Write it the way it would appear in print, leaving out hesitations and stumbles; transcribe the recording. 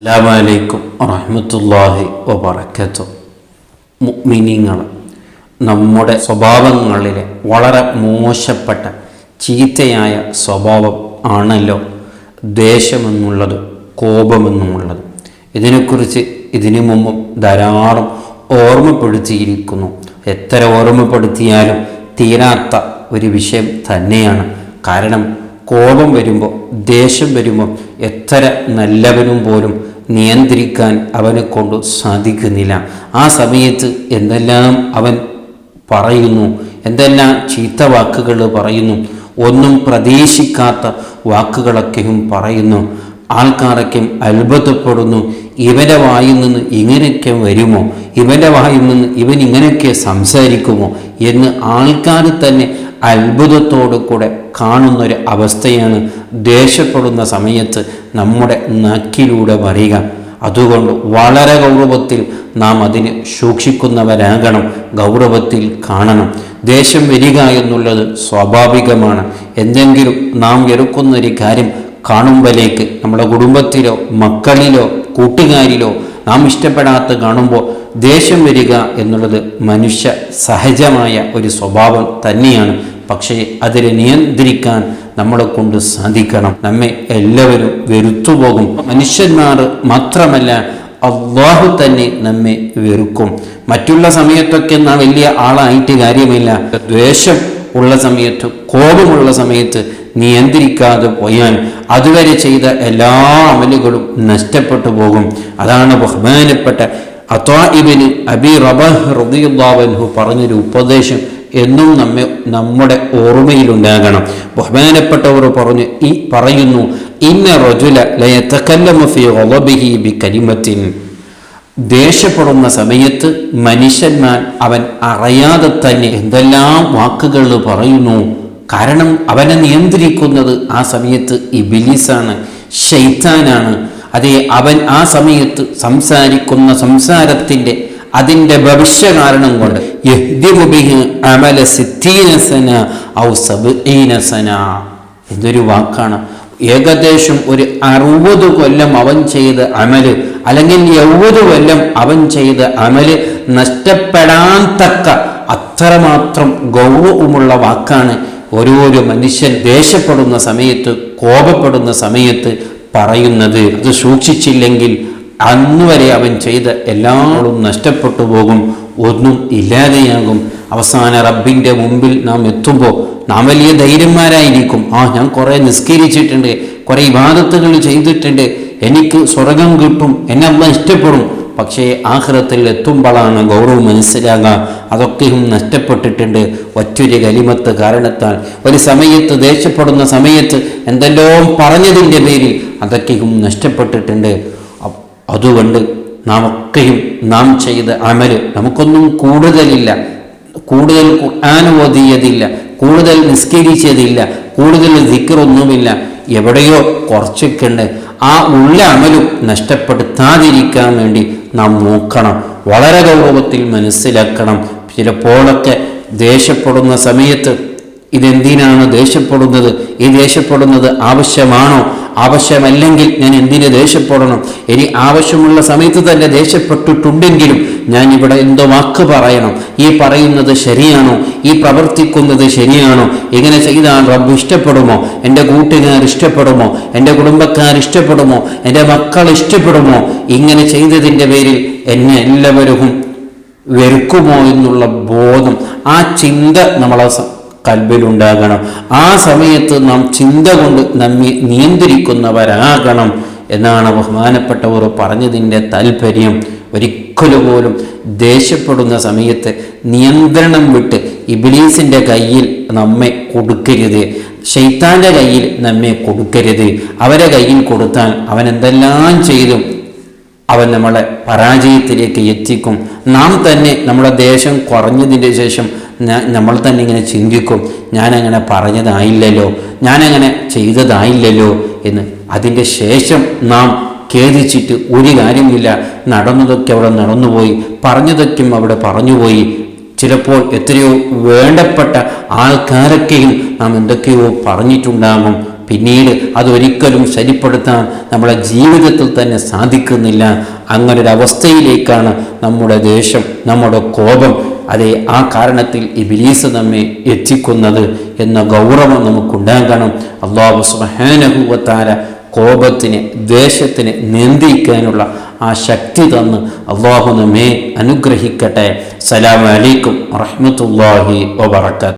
അസ്സലാമു അലൈക്കും വറഹ്മത്തുള്ളാഹി വബറകാതുഹു. മുഅ്മിനീങ്ങൾ, നമ്മുടെ സ്വഭാവങ്ങളിലെ വളരെ മോശപ്പെട്ട ചീത്തയായ സ്വഭാവം ആണല്ലോ ദേഷ്യമെന്നുള്ളത്, കോപമെന്നുമുള്ളത്. ഇതിനെക്കുറിച്ച് ഇതിനു മുമ്പും ധാരാളം ഓർമ്മപ്പെടുത്തിയിരിക്കുന്നു. എത്ര ഓർമ്മപ്പെടുത്തിയാലും തീരാത്ത ഒരു വിഷയം തന്നെയാണ്. കാരണം കോപം വരുമ്പോൾ, ദേഷ്യം വരുമ്പോൾ എത്ര നല്ലവനും പോലും നിയന്ത്രിക്കാൻ അവനെ കൊണ്ട് സാധിക്കുന്നില്ല. ആ സമയത്ത് എന്തെല്ലാം അവൻ പറയുന്നു, എന്തെല്ലാം ചീത്ത വാക്കുകൾ പറയുന്നു, ഒന്നും പ്രതീക്ഷിക്കാത്ത വാക്കുകളൊക്കെയും പറയുന്നു. ആൾക്കാരൊക്കെയും അത്ഭുതപ്പെടുന്നു. ഇവൻ്റെ വായിൽ നിന്ന് ഇങ്ങനെയൊക്കെ വരുമോ, ഇവൻ്റെ വായിൽ നിന്ന് ഇവൻ ഇങ്ങനെയൊക്കെ സംസാരിക്കുമോ എന്ന് ആൾക്കാർ തന്നെ അത്ഭുതത്തോടു കൂടെ കാണുന്നൊരു അവസ്ഥയാണ് ദേഷ്യപ്പെടുന്ന സമയത്ത് നമ്മുടെ നാക്കിലൂടെ വരിക. അതുകൊണ്ട് വളരെ ഗൗരവത്തിൽ നാം അതിന് സൂക്ഷിക്കുന്നവരാകണം, ഗൗരവത്തിൽ കാണണം. ദേഷ്യം വരിക എന്നുള്ളത് സ്വാഭാവികമാണ്. എന്തെങ്കിലും നാം വെറുക്കുന്നൊരു കാര്യം കാണുമ്പോഴേക്ക് നമ്മുടെ കുടുംബത്തിലോ മക്കളിലോ കൂട്ടുകാരിലോ നാം ഇഷ്ടപ്പെടാത്ത കാണുമ്പോൾ ദേഷ്യം വരിക എന്നുള്ളത് മനുഷ്യ സഹജമായ ഒരു സ്വഭാവം തന്നെയാണ്. പക്ഷേ അതിനെ നിയന്ത്രിക്കാൻ നമ്മളെ കൊണ്ട് സാധിക്കണം. നമ്മെ എല്ലാവരും വെറുത്തുപോകും. മനുഷ്യന്മാർ മാത്രമല്ല, അല്ലാഹു തന്നെ നമ്മെ വെറുക്കും. മറ്റുള്ള സമയത്തൊക്കെ നാം വലിയ ആളായിട്ട് കാര്യമില്ല. ദ്വേഷം ഉള്ള സമയത്ത്, കോപമുള്ള സമയത്ത് നിയന്ത്രിക്കാതെ പോയാൽ അതുവരെ ചെയ്ത എല്ലാ അമലുകളും നഷ്ടപ്പെട്ടു പോകും. അതാണ് ബഹുമാനപ്പെട്ട അത്വാ ഇബ്നു അബീ റബാഹ് റളിയല്ലാഹു അൻഹു പറഞ്ഞൊരു ഉപദേശം എന്നും നമ്മുടെ ഓർമ്മയിലുണ്ടാകണം. ബഹുമാനപ്പെട്ടവർ പറയുന്നു, ഇന്ന റജുല ലയതകല്ലമു ഫീ ഗളബിഹി ബികലിമത്തിൻ. ദേഷ്യപ്പെടുന്ന സമയത്ത് മനുഷ്യന്മാർ അവൻ അറിയാതെ തന്നെ എന്തെല്ലാം വാക്കുകൾ പറയുന്നു. കാരണം അവനെ നിയന്ത്രിക്കുന്നത് ആ സമയത്ത് ഇബ്ലീസാണ്, ശൈത്താനാണ്. അതേ, അവൻ ആ സമയത്ത് സംസാരിക്കുന്ന സംസാരത്തിൻ്റെ അതിൻ്റെ ഭവിഷ്യ കാരണം കൊണ്ട് എന്തൊരു വാക്കാണ്! ഏകദേശം ഒരു 60 കൊല്ലം അവൻ ചെയ്ത അമല്, അല്ലെങ്കിൽ 70 കൊല്ലം അവൻ ചെയ്ത അമല് നഷ്ടപ്പെടാൻ തക്ക അത്രമാത്രം ഗൗരവമുള്ള വാക്കാണ് ഓരോരോ മനുഷ്യൻ ദേഷ്യപ്പെടുന്ന സമയത്ത്, കോപപ്പെടുന്ന സമയത്ത് പറയുന്നത്. അത് സൂക്ഷിച്ചില്ലെങ്കിൽ അന്നുവരെ അവൻ ചെയ്ത എല്ലാവരും നഷ്ടപ്പെട്ടു പോകും, ഒന്നും ഇല്ലാതെയാകും. അവസാന റബ്ബിൻ്റെ മുമ്പിൽ നാം എത്തുമ്പോൾ നാം വലിയ ധൈര്യന്മാരായിരിക്കും. ഞാൻ കുറേ നിസ്കരിച്ചിട്ടുണ്ട്, കുറേ ഇബാദത്തുകൾ ചെയ്തിട്ടുണ്ട്, എനിക്ക് സ്വർഗം കിട്ടും, എന്നെ അല്ലാഹ് ഇഷ്ടപ്പെടും. പക്ഷേ ആഖിറത്തിൽ എത്തുമ്പോഴാണ് ഗൗരവം മനസ്സിലാകുക. അതൊക്കെയും നഷ്ടപ്പെട്ടിട്ടുണ്ട് ഒറ്റൊരു കലിമത്ത് കാരണത്താൽ. ഒരു സമയത്ത് ദേഷ്യപ്പെടുന്ന സമയത്ത് എന്തെല്ലാം പറഞ്ഞതിൻ്റെ പേരിൽ അതൊക്കെയും നഷ്ടപ്പെട്ടിട്ടുണ്ട്. അതുകൊണ്ട് നാം ചെയ്ത അമല് നമുക്കൊന്നും കൂടുതലില്ല, കൂടുതൽ ഖുർആൻ ഓതിയതില്ല, കൂടുതൽ നിസ്കരിച്ചതില്ല, കൂടുതൽ ദിക്റൊന്നുമില്ല, എവിടെയോ കുറച്ചൊക്കെ ഉണ്ട്. ആ ഉള്ള അമലും നഷ്ടപ്പെടുത്താതിരിക്കാൻ വേണ്ടി നാം നോക്കണം, വളരെ ഗൗരവത്തിൽ മനസ്സിലാക്കണം. ചിലപ്പോഴൊക്കെ ദേഷ്യപ്പെടുന്ന സമയത്ത് ഇതെന്തിനാണ് ദേഷ്യപ്പെടുന്നത്, ഈ ദേഷ്യപ്പെടുന്നത് ആവശ്യമാണോ, ആവശ്യമല്ലെങ്കിൽ ഞാൻ എന്തിന് ദേഷ്യപ്പെടണം, ഇനി ആവശ്യമുള്ള സമയത്ത് തന്നെ ദേഷ്യപ്പെട്ടിട്ടുണ്ടെങ്കിലും ഞാൻ ഇവിടെ എന്തോ വാക്ക് പറയണം, ഈ പറയുന്നത് ശരിയാണോ, ഈ പ്രവർത്തിക്കുന്നത് ശരിയാണോ, ഇങ്ങനെ ചെയ്താൽ റബ്ബ് ഇഷ്ടപ്പെടുമോ, എൻ്റെ കൂട്ടുകാർ ഇഷ്ടപ്പെടുമോ, എൻ്റെ കുടുംബക്കാർ ഇഷ്ടപ്പെടുമോ, എൻ്റെ മക്കൾ ഇഷ്ടപ്പെടുമോ, ഇങ്ങനെ ചെയ്തതിൻ്റെ പേരിൽ എന്നെ എല്ലാവരും വെറുക്കുമോ എന്നുള്ള ബോധം, ആ ചിന്ത നമ്മളെ കൽബിലുണ്ടാകണം. ആ സമയത്ത് നാം ചിന്ത കൊണ്ട് നമ്മെ നിയന്ത്രിക്കുന്നവരാകണം എന്നാണ് ബഹുമാനപ്പെട്ടവർ പറഞ്ഞതിൻ്റെ താല്പര്യം. ഒരിക്കലും പോലും ദേഷ്യപ്പെടുന്ന സമയത്ത് നിയന്ത്രണം വിട്ട് ഇബ്ലീസിൻ്റെ കയ്യിൽ നമ്മെ കൊടുക്കരുത്, ശൈത്താൻ്റെ കയ്യിൽ നമ്മെ കൊടുക്കരുത്. അവരെ കയ്യിൽ കൊടുത്താൽ അവൻ എന്തെല്ലാം ചെയ്തും അവൻ നമ്മളെ പരാജയത്തിലേക്ക് എത്തിക്കും. നാം തന്നെ നമ്മുടെ ദേഷ്യം കുറഞ്ഞതിൻ്റെ ശേഷം നമ്മൾ തന്നെ ഇങ്ങനെ ചിന്തിക്കും, ഞാനങ്ങനെ പറഞ്ഞതായില്ലല്ലോ, ഞാനങ്ങനെ ചെയ്തതായില്ലല്ലോ എന്ന്. അതിൻ്റെ ശേഷം നാം ഖേദിച്ചിട്ട് ഒരു കാര്യമില്ല. നടന്നതൊക്കെ അവിടെ നടന്നുപോയി, പറഞ്ഞതൊക്കെയും അവിടെ പറഞ്ഞുപോയി. ചിലപ്പോൾ എത്രയോ വേണ്ടപ്പെട്ട ആൾക്കാരൊക്കെയും നാം എന്തൊക്കെയോ പറഞ്ഞിട്ടുണ്ടാകും. പിന്നീട് അതൊരിക്കലും ശരിപ്പെടുത്താൻ നമ്മളെ ജീവിതത്തിൽ തന്നെ സാധിക്കുന്നില്ല. അങ്ങനൊരു അവസ്ഥയിലേക്കാണ് നമ്മുടെ ദേഷ്യം, നമ്മുടെ കോപം, അതേ ആ കാരണത്തിൽ ഇബ്ലീസ് നമ്മെ എത്തിക്കുന്നത് എന്ന ഗൗരവം നമുക്കുണ്ടാകണം. അല്ലാഹു സുബ്ഹാനഹു വ തആല കോപത്തിന്, ദ്വേഷത്തിന് നിയന്ത്രിക്കാനുള്ള ആ ശക്തി തന്ന് അല്ലാഹു നമ്മെ അനുഗ്രഹിക്കട്ടെ. അസ്സലാമു അലൈക്കും വറഹ്മത്തുള്ളാഹി വബറകാതുഹു.